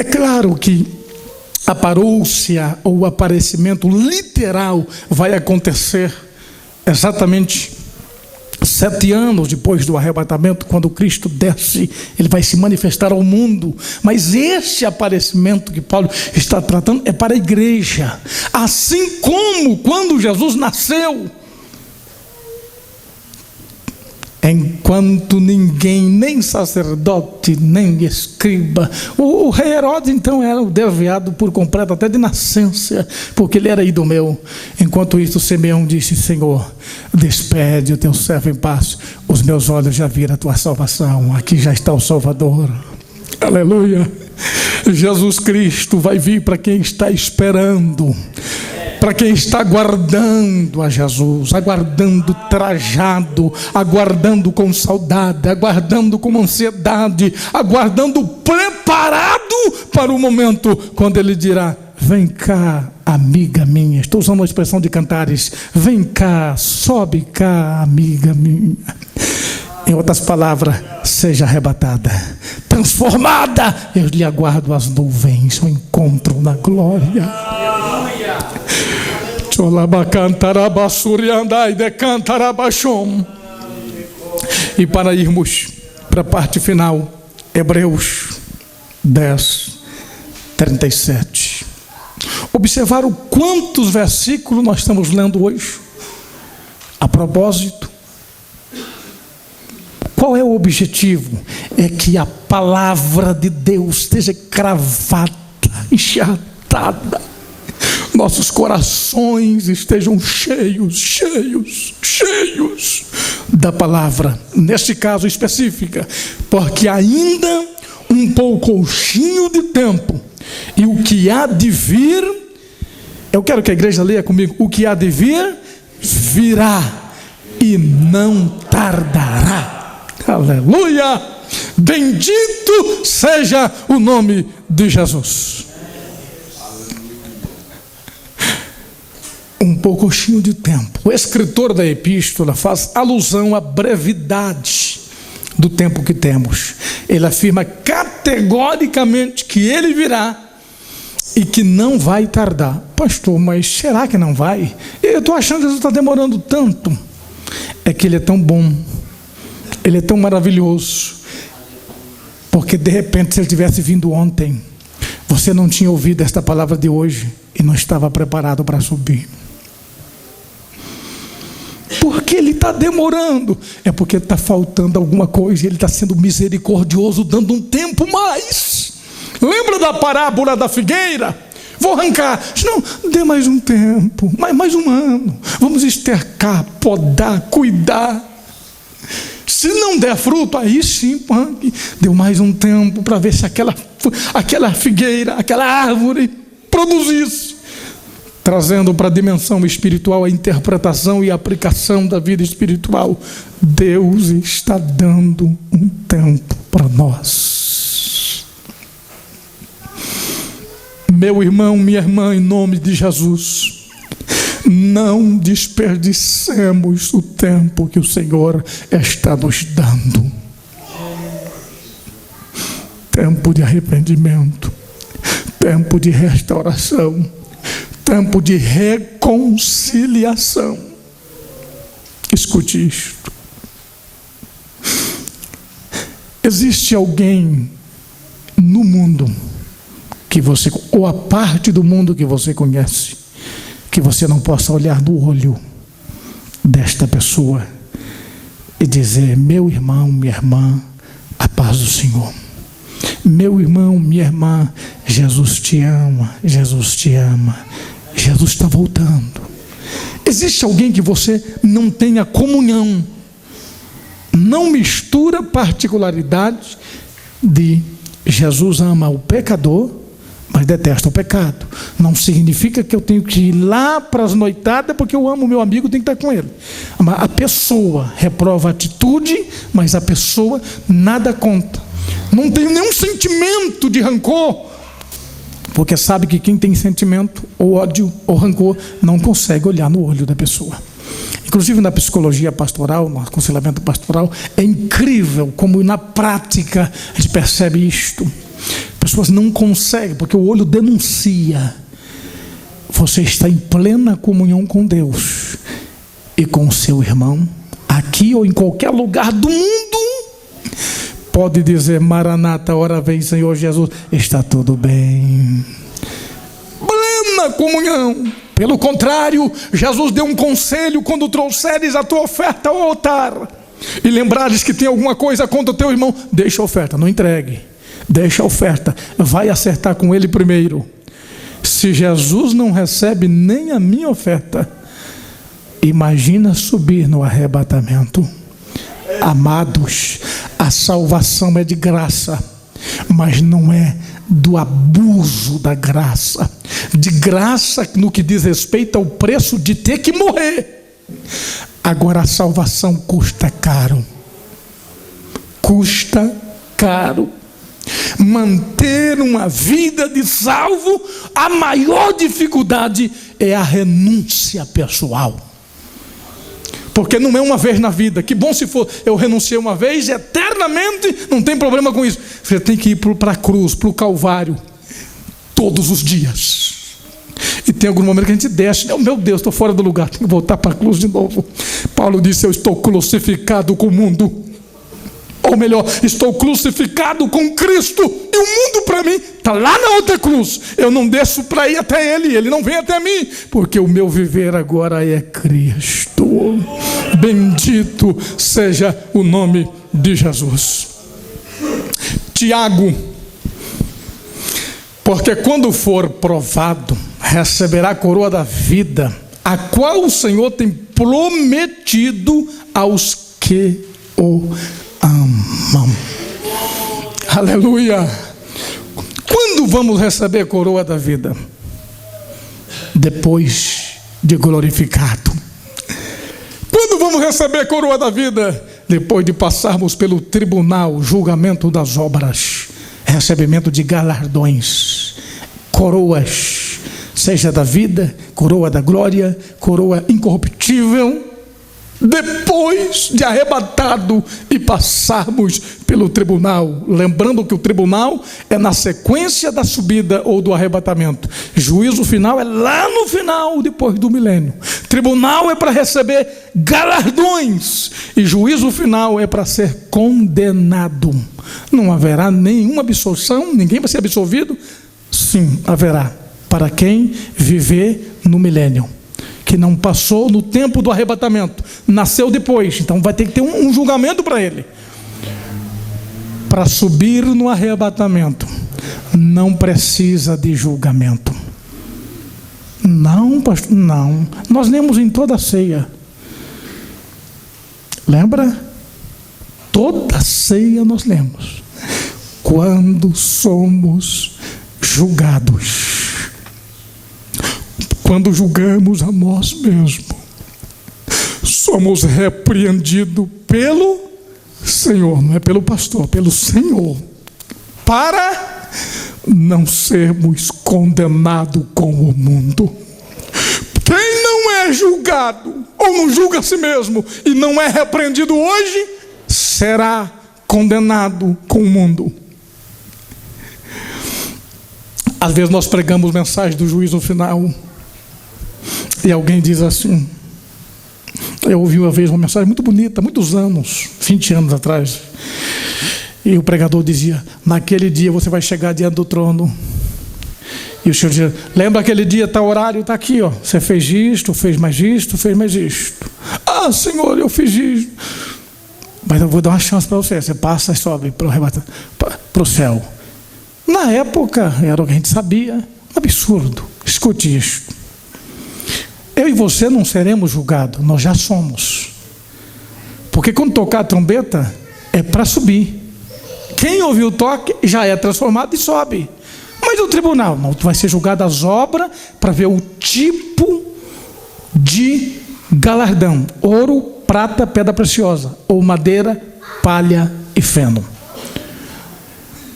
É claro que a parousia ou o aparecimento literal vai acontecer exatamente 7 anos depois do arrebatamento, quando Cristo desce, ele vai se manifestar ao mundo. Mas este aparecimento que Paulo está tratando é para a igreja. Assim como quando Jesus nasceu, enquanto ninguém, nem sacerdote, nem escriba, o rei Herodes então era desviado por completo até de nascença, porque ele era idumeu. Enquanto isso, Simeão disse: Senhor, despede o teu servo em paz, os meus olhos já viram a tua salvação, aqui já está o Salvador. Aleluia. Jesus Cristo vai vir para quem está esperando, para quem está aguardando a Jesus, aguardando trajado, aguardando com saudade, aguardando com ansiedade, aguardando preparado para o momento quando ele dirá: vem cá, amiga minha. Estou usando uma expressão de Cantares: vem cá, sobe cá, amiga minha. Em outras palavras, seja arrebatada, transformada. Eu lhe aguardo as nuvens, o encontro na glória. E para irmos para a parte final, Hebreus 10, 37. Observaram quantos versículos nós estamos lendo hoje? A propósito, qual é o objetivo? É que a palavra de Deus esteja cravada, enxertada, nossos corações estejam cheios da palavra, neste caso específica, porque ainda um pouquinho de tempo, e o que há de vir, eu quero que a igreja leia comigo: o que há de vir, virá, e não tardará. Aleluia! Bendito seja o nome de Jesus. Um pouquinho de tempo. O escritor da epístola faz alusão à brevidade do tempo que temos. Ele afirma categoricamente que ele virá e que não vai tardar. Pastor, mas será que não vai? Eu estou achando que Jesus está demorando tanto. É que ele é tão bom, ele é tão maravilhoso, porque de repente, se ele tivesse vindo ontem, você não tinha ouvido esta palavra de hoje e não estava preparado para subir. Porque ele está demorando? É porque está faltando alguma coisa, e ele está sendo misericordioso, dando um tempo mais. Lembra da parábola da figueira? Vou arrancar. Não, dê mais um tempo, mais um ano. Vamos estercar, podar, cuidar. Se não der fruto, aí sim, deu mais um tempo para ver se aquela figueira, aquela árvore produzisse. Trazendo para a dimensão espiritual a interpretação e a aplicação da vida espiritual. Deus está dando um tempo para nós. Meu irmão, minha irmã, em nome de Jesus, não desperdicemos o tempo que o Senhor está nos dando. Tempo de arrependimento, tempo de restauração, tempo de reconciliação. Escute isto. Existe alguém no mundo que você, ou a parte do mundo que você conhece, que você não possa olhar no olho desta pessoa e dizer: meu irmão, minha irmã, a paz do Senhor. Meu irmão, minha irmã, Jesus te ama, Jesus te ama, Jesus está voltando. Existe alguém que você não tenha comunhão, não mistura particularidades de Jesus ama o pecador, mas detesta o pecado. Não significa que eu tenho que ir lá para as noitadas porque eu amo o meu amigo, tenho que estar com ele. A pessoa reprova a atitude, mas a pessoa nada conta. Não tem nenhum sentimento de rancor, porque sabe que quem tem sentimento, ou ódio, ou rancor, não consegue olhar no olho da pessoa. Inclusive na psicologia pastoral, no aconselhamento pastoral, é incrível como na prática a gente percebe isto. Pessoas não conseguem, porque o olho denuncia. Você está em plena comunhão com Deus e com o seu irmão, aqui ou em qualquer lugar do mundo, pode dizer: Maranata, ora vem, Senhor Jesus, está tudo bem. Plena comunhão. Pelo contrário, Jesus deu um conselho: quando trouxeres a tua oferta ao altar e lembrares que tem alguma coisa contra o teu irmão, deixa a oferta, não entregue, deixa a oferta, vai acertar com ele primeiro. Se Jesus não recebe nem a minha oferta, imagina subir no arrebatamento. Amados, a salvação é de graça, mas não é do abuso da graça. De graça no que diz respeito ao preço de ter que morrer. Agora a salvação custa caro. Custa caro. Manter uma vida de salvo, a maior dificuldade é a renúncia pessoal. Porque não é uma vez na vida. Que bom se for, eu renunciei uma vez, eternamente, não tem problema com isso. Você tem que ir para a cruz, para o Calvário, todos os dias. E tem algum momento que a gente desce: oh, meu Deus, estou fora do lugar, tenho que voltar para a cruz de novo. Paulo disse: eu estou crucificado com o mundo. Ou melhor, estou crucificado com Cristo, e o mundo para mim está lá na outra cruz. Eu não desço para ir até Ele, Ele não vem até mim, porque o meu viver agora é Cristo. Bendito seja o nome de Jesus. Tiago: porque quando for provado, receberá a coroa da vida, a qual o Senhor tem prometido aos que o amam. Aleluia. Quando vamos receber a coroa da vida? Depois de glorificado. Quando vamos receber a coroa da vida? Depois de passarmos pelo tribunal, julgamento das obras, recebimento de galardões, coroas, seja da vida, coroa da glória, coroa incorruptível. Depois de arrebatado e passarmos pelo tribunal, lembrando que o tribunal é na sequência da subida ou do arrebatamento. Juízo final é lá no final, depois do milênio. Tribunal é para receber galardões, e juízo final é para ser condenado. Não haverá nenhuma absolvição, ninguém vai ser absolvido? Sim, haverá, para quem viver no milênio, que não passou no tempo do arrebatamento, nasceu depois, então vai ter que ter um julgamento para ele. Para subir no arrebatamento, não precisa de julgamento. Não, pastor, não. Nós lemos em toda a ceia. Lembra? Toda a ceia nós lemos. Quando somos julgados, quando julgamos a nós mesmos, somos repreendidos pelo Senhor, não é pelo pastor, pelo Senhor, para não sermos condenados com o mundo. Quem não é julgado, ou não julga a si mesmo, e não é repreendido hoje, será condenado com o mundo. Às vezes nós pregamos mensagem do juízo final, e alguém diz assim, eu ouvi uma vez uma mensagem muito bonita, muitos anos, 20 anos atrás, e o pregador dizia: naquele dia você vai chegar diante do trono, e o Senhor dizia: lembra aquele dia, está horário, está aqui, ó, você fez isto, fez mais isto, fez mais isto. Ah, Senhor, eu fiz isto, mas eu vou dar uma chance para você, você passa e sobe para o céu. Na época era o que a gente sabia, um absurdo. Escute isto: eu e você não seremos julgados, nós já somos. Porque quando tocar a trombeta, é para subir. Quem ouviu o toque já é transformado e sobe. Mas o tribunal, não, vai ser julgado as obras para ver o tipo de galardão: ouro, prata, pedra preciosa, ou madeira, palha e feno.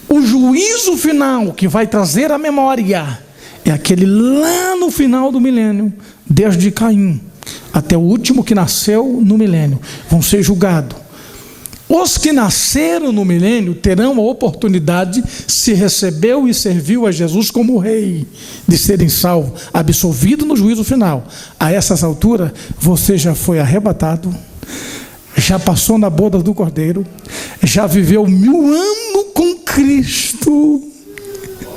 O juízo final que vai trazer a memória é aquele lá no final do milênio, desde Caim até o último que nasceu no milênio, vão ser julgados. Os que nasceram no milênio terão a oportunidade, se recebeu e serviu a Jesus como rei, de serem salvos, absolvidos no juízo final. A essas alturas, você já foi arrebatado, já passou na boda do Cordeiro, já viveu 1000 anos com Cristo.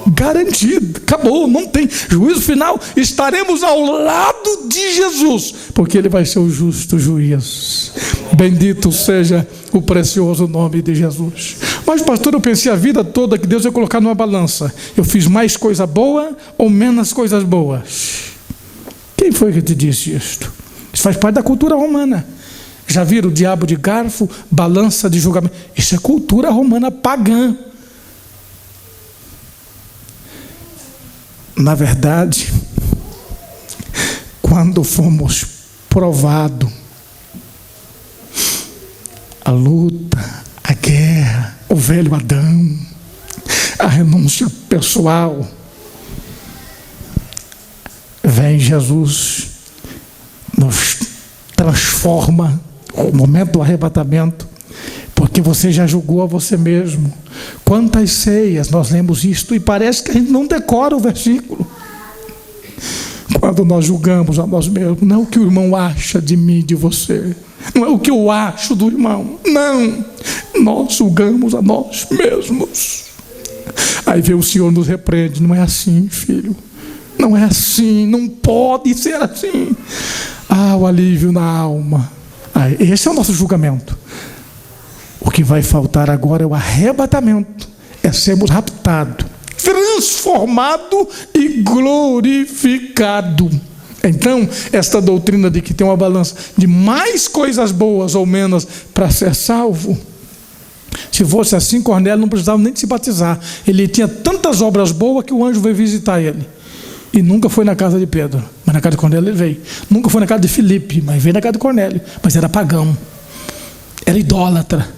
Garantido, acabou, não tem juízo final, estaremos ao lado de Jesus, porque Ele vai ser o justo juiz. Bendito seja o precioso nome de Jesus. Mas pastor, eu pensei a vida toda que Deus ia colocar numa balança, eu fiz mais coisa boa ou menos coisas boas? Quem foi que te disse isto? Isso faz parte da cultura romana. Já viram o diabo de garfo, balança de julgamento? Isso é cultura romana pagã. Na verdade, quando fomos provados, a luta, a guerra, o velho Adão, a renúncia pessoal, vem Jesus, nos transforma, o momento do arrebatamento, porque você já julgou a você mesmo. Quantas ceias nós lemos isto e parece que a gente não decora o versículo. Quando nós julgamos a nós mesmos, não é o que o irmão acha de mim, de você, não é o que eu acho do irmão, não, nós julgamos a nós mesmos. Aí vem o Senhor nos repreende: não é assim, filho, não é assim, não pode ser assim. O alívio na alma. Esse é o nosso julgamento. O que vai faltar agora é o arrebatamento, é sermos raptados, transformado e glorificado. Então, esta doutrina de que tem uma balança de mais coisas boas ou menos para ser salvo, se fosse assim, Cornélio não precisava nem de se batizar. Ele tinha tantas obras boas que o anjo veio visitar ele. E nunca foi na casa de Pedro, mas na casa de Cornélio ele veio. Nunca foi na casa de Filipe, mas veio na casa de Cornélio. Mas era pagão, era idólatra.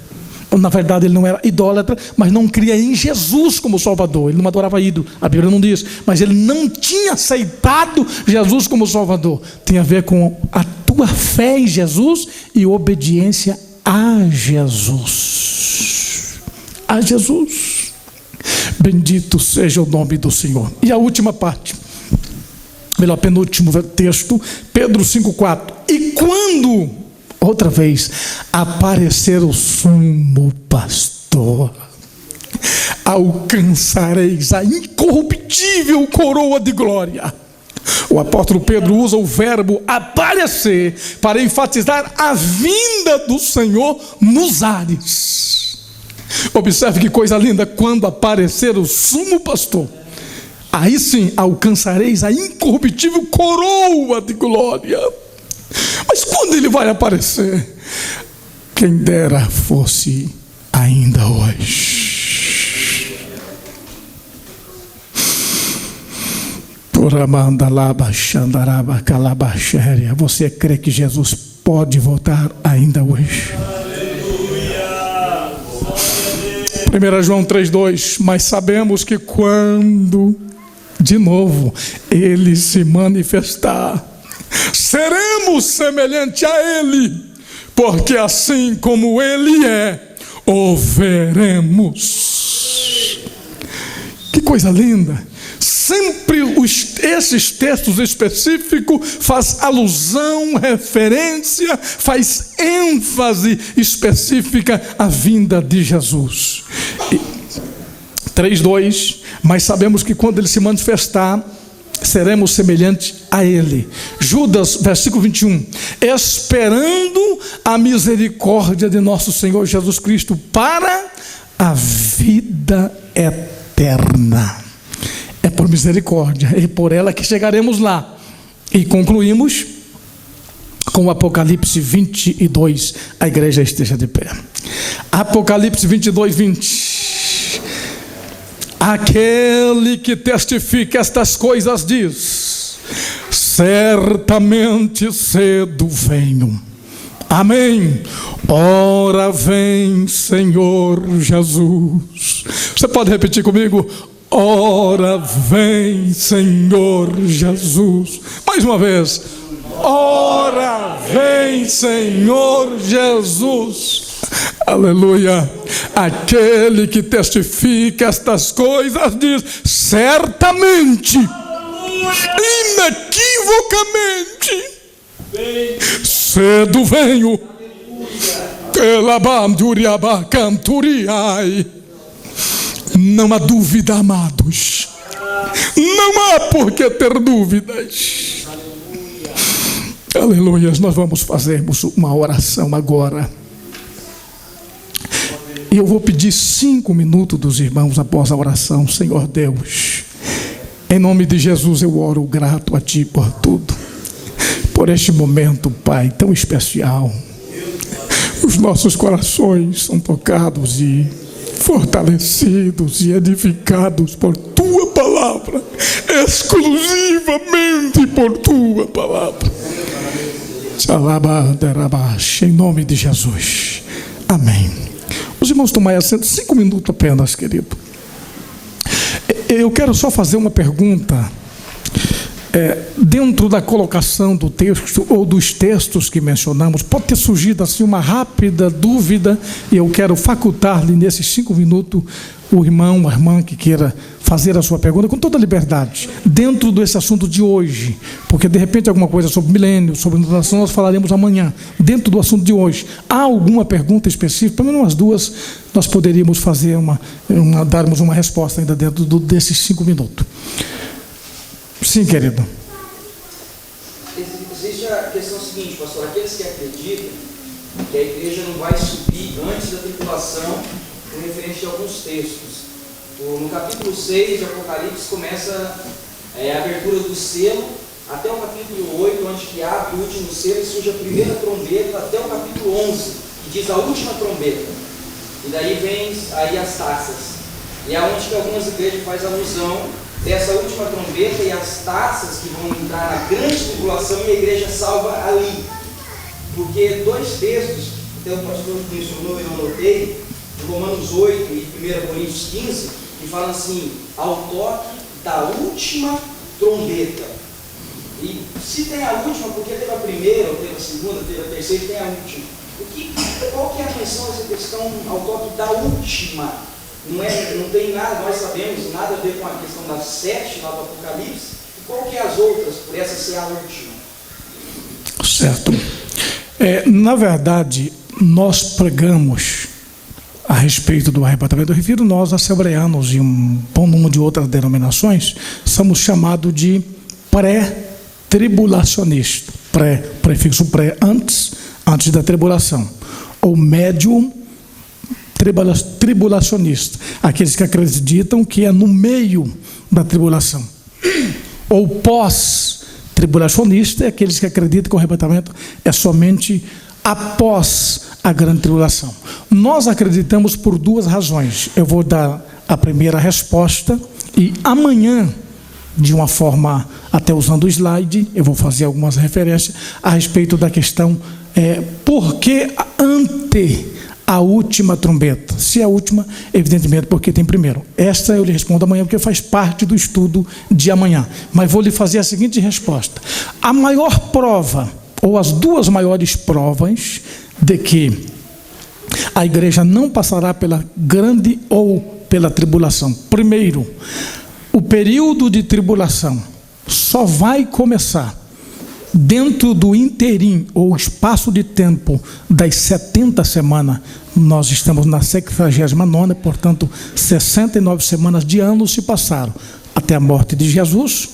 Na verdade, ele não era idólatra, mas não cria em Jesus como Salvador. Ele não adorava ídolo, a Bíblia não diz, mas ele não tinha aceitado Jesus como Salvador. Tem a ver com a tua fé em Jesus e obediência a Jesus. A Jesus. Bendito seja o nome do Senhor. E a última parte, melhor, penúltimo texto, Pedro 5,4. E quando, outra vez, aparecer o sumo pastor, alcançareis a incorruptível coroa de glória. O apóstolo Pedro usa o verbo aparecer para enfatizar a vinda do Senhor nos ares. Observe que coisa linda: quando aparecer o sumo pastor, aí sim alcançareis a incorruptível coroa de glória. Mas quando ele vai aparecer? Quem dera fosse ainda hoje. Você crê que Jesus pode voltar ainda hoje? 1 João 3,2. Mas sabemos que quando de novo ele se manifestar, seremos semelhante a Ele, porque assim como Ele é, o veremos. Que coisa linda! Sempre esses textos específicos faz alusão, referência, faz ênfase específica à vinda de Jesus. 3,2. Mas sabemos que quando Ele se manifestar, seremos semelhantes a Ele. Judas, versículo 21. Esperando a misericórdia de nosso Senhor Jesus Cristo para a vida eterna. É por misericórdia, é por ela que chegaremos lá. E concluímos com o Apocalipse 22. A igreja esteja de pé. Apocalipse 22, 20. Aquele que testifica estas coisas diz: certamente cedo venho. Amém. Ora vem, Senhor Jesus. Você pode repetir comigo? Ora vem, Senhor Jesus. Mais uma vez. Ora vem, Senhor Jesus. Aleluia. Aquele que testifica estas coisas diz: certamente, inequivocamente, cedo venho. Não há dúvida, amados. Não há por que ter dúvidas. Aleluia. Nós vamos fazermos uma oração agora. E eu vou pedir 5 minutos dos irmãos após a oração. Senhor Deus, em nome de Jesus eu oro grato a Ti por tudo, por este momento, Pai, tão especial. Os nossos corações são tocados e fortalecidos e edificados por Tua palavra, exclusivamente por Tua palavra. Em nome de Jesus. Amém. Os irmãos tomem assento, 5 minutos apenas, querido. Eu quero só fazer uma pergunta. Dentro da colocação do texto ou dos textos que mencionamos, pode ter surgido assim uma rápida dúvida, e eu quero facultar-lhe nesses 5 minutos o irmão, a irmã que queira fazer a sua pergunta com toda a liberdade, dentro desse assunto de hoje, porque de repente alguma coisa sobre milênio, sobre inundação, nós falaremos amanhã, dentro do assunto de hoje. Há alguma pergunta específica? Pelo menos umas 2, nós poderíamos fazer darmos uma resposta ainda dentro desses 5 minutos. Sim, querido. Existe a questão seguinte, pastor: aqueles que acreditam que a igreja não vai subir antes da tribulação, com referente a alguns textos. No capítulo 6 de Apocalipse começa a abertura do selo, até o capítulo 8, onde que abre o último selo e surge a primeira trombeta, até o capítulo 11, que diz a última trombeta. E daí vem aí as taças. E é onde que algumas igrejas fazem alusão dessa última trombeta e as taças que vão entrar na grande tribulação, e a igreja salva ali. Porque 2 textos, até o pastor mencionou e eu anotei, de Romanos 8 e 1 Coríntios 15, que falam assim: ao toque da última trombeta. E se tem a última, porque teve a primeira, ou teve a segunda, teve a terceira, e tem a última. Qual que é a menção dessa questão ao toque da última? Não tem nada, nós sabemos, nada a ver com a questão das 7 lá do Apocalipse. E qual que é as outras, por essa ser a última? Certo. Na verdade, nós pregamos a respeito do arrebatamento. Eu refiro nós, assembleanos, e um bom número de outras denominações, somos chamados de pré-tribulacionistas. Prefixo pré, antes da tribulação. Ou médium tribulacionista, aqueles que acreditam que é no meio da tribulação. Ou pós-tribulacionista, aqueles que acreditam que o arrebatamento é somente após a grande tribulação. Nós acreditamos por 2 razões. Eu vou dar a primeira resposta, e amanhã, de uma forma, até usando o slide, eu vou fazer algumas referências a respeito da questão por que ante a última trombeta. Se é a última, evidentemente porque tem primeiro. Esta eu lhe respondo amanhã, porque faz parte do estudo de amanhã. Mas vou lhe fazer a seguinte resposta: a maior prova, ou as 2 maiores provas de que a igreja não passará pela grande ou pela tribulação. Primeiro, o período de tribulação só vai começar dentro do interim, ou espaço de tempo das 70 semanas. Nós estamos na 69ª, portanto 69 semanas de ano se passaram até a morte de Jesus.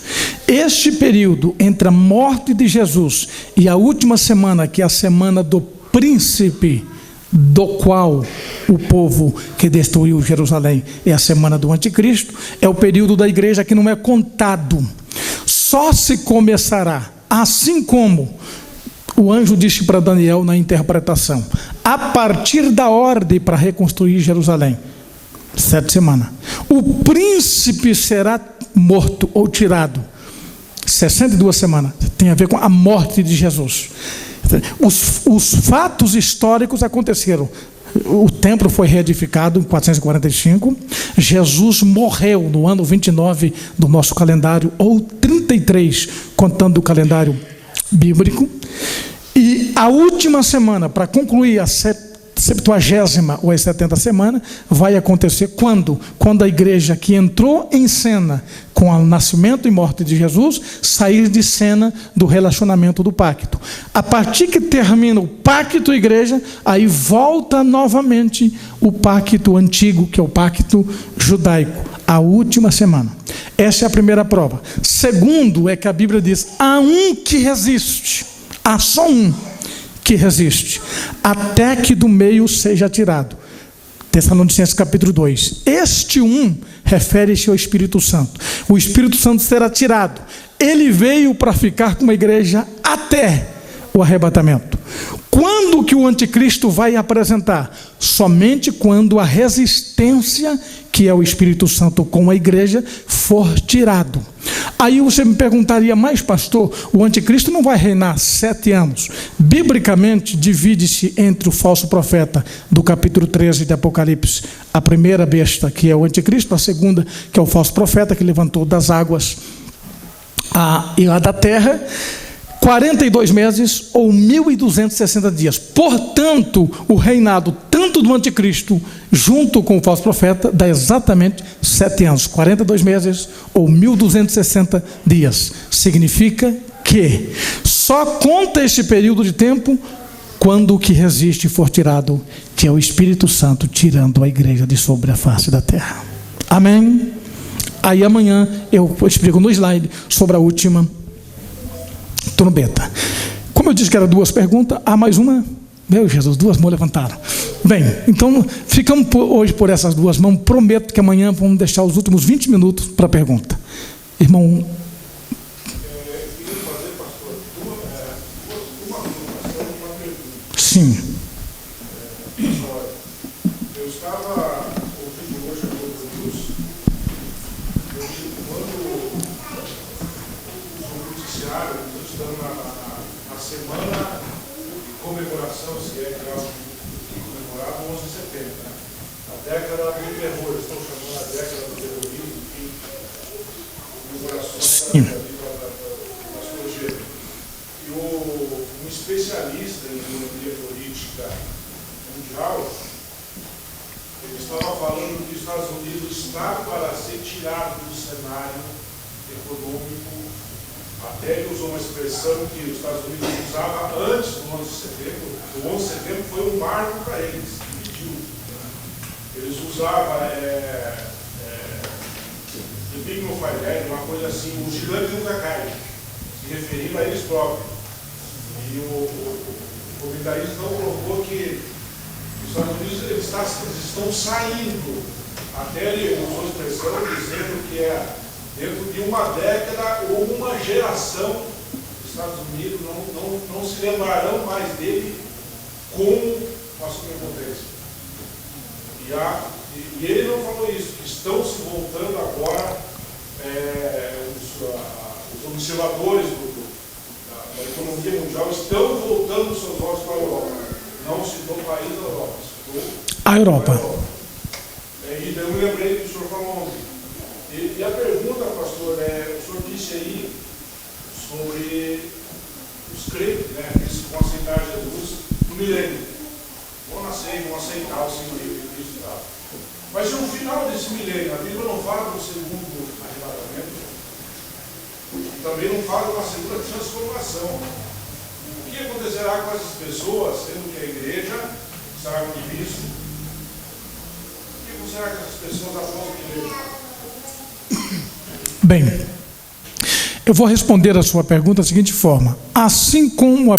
Este período entre a morte de Jesus e a última semana, que é a semana do príncipe, do qual o povo que destruiu Jerusalém é a semana do anticristo, é o período da igreja que não é contado. Só se começará, assim como o anjo disse para Daniel na interpretação, a partir da ordem para reconstruir Jerusalém, 7 semanas. O príncipe será morto ou tirado, 62 semanas. Tem a ver com a morte de Jesus. Os fatos históricos aconteceram. O templo foi reedificado em 445. Jesus morreu no ano 29 do nosso calendário, ou 33, contando o calendário bíblico. E a última semana, para concluir as 70ª ou as 70 semanas vai acontecer quando? Quando a igreja que entrou em cena com o nascimento e morte de Jesus sair de cena do relacionamento do pacto. A partir que termina o pacto igreja, aí volta novamente o pacto antigo, que é o pacto judaico, a última semana. Essa é a primeira prova. Segundo é que a Bíblia diz: há um que resiste, há só um que resiste, até que do meio seja tirado. Tessalonicenses capítulo 2. Este um refere-se ao Espírito Santo. O Espírito Santo será tirado. Ele veio para ficar com a igreja até o arrebatamento. Quando que o anticristo vai apresentar? Somente quando a resistência, que é o Espírito Santo com a igreja, for tirado. Aí você me perguntaria, mas pastor, o anticristo não vai reinar 7 anos. Biblicamente, divide-se entre o falso profeta do capítulo 13 de Apocalipse, a primeira besta, que é o anticristo, a segunda, que é o falso profeta, que levantou das águas e lá da terra, 42 meses ou 1.260 dias. Portanto, o reinado tanto do anticristo junto com o falso profeta dá exatamente 7 anos, 42 meses ou 1.260 dias. Significa que só conta este período de tempo quando o que resiste for tirado, que é o Espírito Santo tirando a igreja de sobre a face da terra. Amém? Aí amanhã eu explico no slide sobre a última trombeta. Como eu disse que eram 2 perguntas, há mais uma? Meu Jesus, 2 mãos levantaram. Bem, então ficamos hoje por essas 2 mãos. Prometo que amanhã vamos deixar os últimos 20 minutos para a pergunta. Irmão. Eu queria fazer, pastor, uma colocação e uma pergunta. Sim. Eu estava ouvindo hoje a Globo News, quando o noticiário, nós estamos na semana de comemoração, se é que é algo comemorado, 11 de setembro, né? A década do terror, estão chamando a década do terrorismo, que comemorações da sua gênero. E um especialista em economia política mundial, ele estava falando que os Estados Unidos está para ser tirado do cenário econômico. Até ele usou uma expressão que os Estados Unidos usava antes do 11 de setembro. O 11 de setembro foi um marco para eles, dividiu. Eles usavam The Big No Fight Dead, uma coisa assim, o gigante nunca cai, se referindo a eles próprios. E o comentarista então colocou que os Estados Unidos eles estão saindo, até ele usou a expressão dizendo que é dentro de uma década ou uma geração, os Estados Unidos não se lembrarão mais dele como uma superpotência. E ele não falou isso, que estão se voltando agora, os observadores da economia mundial estão voltando os seus olhos para a Europa. Não citou o país da Europa, citou a Europa. E eu me lembrei que o senhor falou ontem. E a pergunta, pastor, o senhor disse aí sobre os crentes, né, aqueles que vão aceitar Jesus no milênio. Vão aceitar o Senhor de Cristo e tal. Mas no final desse milênio, a Bíblia não fala do segundo arrebatamento, e também não fala de uma segunda transformação. O que acontecerá com essas pessoas, sendo que a igreja estará com Cristo? O que acontecerá com essas pessoas após a igreja? Bem, eu vou responder a sua pergunta da seguinte forma: assim como a